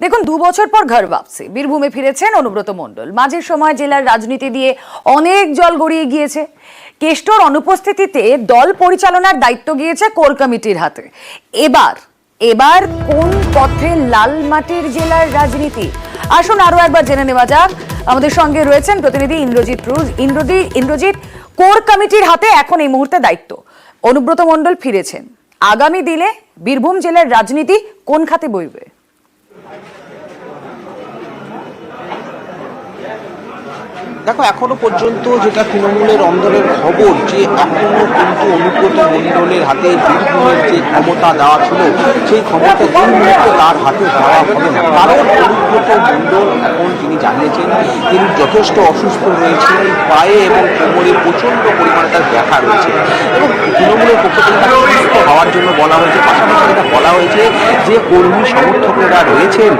দেখুন, 2 বছর পর ঘর বাপসি বীরভূমে ফিরেছেন অনুব্রত মণ্ডল। মাঝের সময় জেলার রাজনীতি দিয়ে অনেক জল গড়িয়ে গিয়েছে। কেষ্টর অনুপস্থিতিতে দল পরিচালনার দায়িত্ব গিয়েছে কোর কমিটির হাতে। এবার কোন পথে লাল মাটির জেলার রাজনীতি, আসুন আরো একবার জেনে নেওয়া যাক। আমাদের সঙ্গে রয়েছেন প্রতিনিধি ইন্দ্রজিৎ। কোর কমিটির হাতে এখন এই মুহূর্তে দায়িত্ব, অনুব্রত মণ্ডল ফিরেছেন। আগামী দিনে বীরভূম জেলার রাজনীতি কোন খাতে বইবে? দেখো, এখনো পর্যন্ত যেটা তৃণমূলের অন্দরের খবর, যে এখনো কিন্তু অনুব্রত মণ্ডলের হাতে বীরভূমের যে ক্ষমতা দেওয়া ছিল, সেই ক্ষমতা কোন মুহূর্তে তার হাতে দেওয়া হবে না। কারণ অনুব্রত মণ্ডল এখন তিনি জানিয়েছেন তিনি যথেষ্ট অসুস্থ রয়েছেন, পায়ে এবং কোমরে প্রচণ্ড পরিমাণে তার ব্যথা রয়েছে এবং তৃণমূলের পক্ষ থেকে তাকে সুস্থ হওয়ার জন্য বলা হয়েছে। পাশাপাশি এটা বলা হয়েছে যে কর্মী সমর্থকেরা রয়েছেন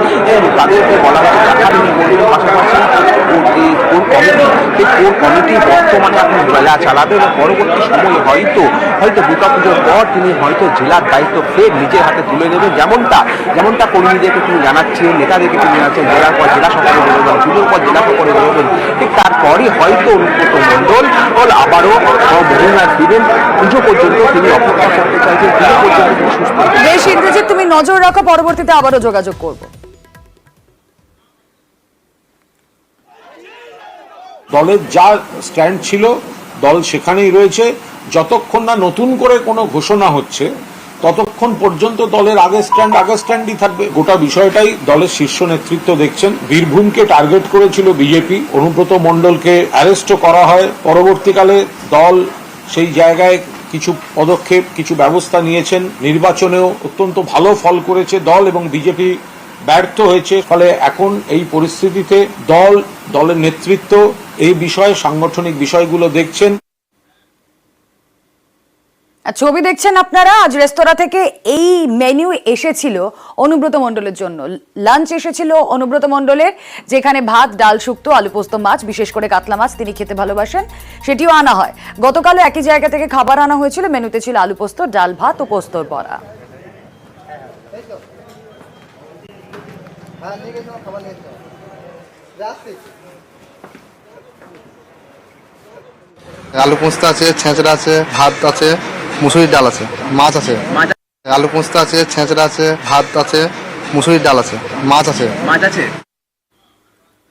তাদেরকে বলা হয়েছে টাকা বিনিয়োগের পাশাপাশি কোর কমিটি বর্তমানে এখন জেলা চালাবে এবং পরবর্তী সময়ে হয়তো দুর্গাপুজোর পর তিনি হয়তো জেলার দায়িত্ব ফের নিজের হাতে তুলে নেবেন। যেমনটা কর্মীদেরকে তিনি জানাচ্ছেন, নেতাদেরকে তিনি জানাচ্ছেন জেলার পর জেলা সফরে বেরোবেন, পুজোর পর জেলা সফরে বেরোবেন। ঠিক তারপরই হয়তো অনুব্রত মণ্ডল আবারও মহিলা ফিরেন। পুজো পর্যন্ত তিনি অপেক্ষা করতে চাইছেন, পুজো পর্যন্ত তিনি সুস্থ। বেশ ইন্দ্রজিৎ, তুমি নজর রাখো, পরবর্তীতে আবারও যোগাযোগ করবো। দলের যা স্ট্যান্ড ছিল দল সেখানেই রয়েছে। যতক্ষণ না নতুন করে কোনো ঘোষণা হচ্ছে ততক্ষণ পর্যন্ত দলের আগের স্ট্যান্ডই থাকবে। গোটা বিষয়টাই দলের শীর্ষ নেতৃত্ব দেখছেন। বীরভূমকে টার্গেট করেছিল বিজেপি, অনুব্রত মণ্ডলকে অ্যারেস্টও করা হয়। পরবর্তীকালে দল সেই জায়গায় কিছু পদক্ষেপ, কিছু ব্যবস্থা নিয়েছেন। নির্বাচনেও অত্যন্ত ভালো ফল করেছে দল এবং বিজেপি ব্যর্থ হয়েছে। ফলে এখন এই পরিস্থিতিতে দলের নেতৃত্ব এই বিষয়ে সাংগঠনিক বিষয়গুলো দেখছেন। ছবি দেখছেন আপনারা। আজ রেস্তোরাঁ থেকে এই মেনু এসেছিল অনুব্রত মণ্ডলের জন্য। লাঞ্চ এসেছিল অনুব্রত মণ্ডলের, যেখানে ভাত, ডাল, শুক্তো, আলু পোস্ত, মাছ, বিশেষ করে কাতলা মাছ তিনি খেতে ভালোবাসেন, সেটিও আনা হয়। গতকালও একই জায়গা থেকে খাবার আনা হয়েছিল। মেনুতে ছিল আলু পোস্ত, ডাল, ভাত ও পোস্তর বড়া। আলু পোস্ত আছে, ছেঁচড়া আছে, ভাত আছে, মুসুরির ডাল আছে, মাছ আছে। আলু পোস্ত আছে, ছেঁচড়া আছে, ভাত আছে, মুসুরির ডাল আছে, মাছ আছে।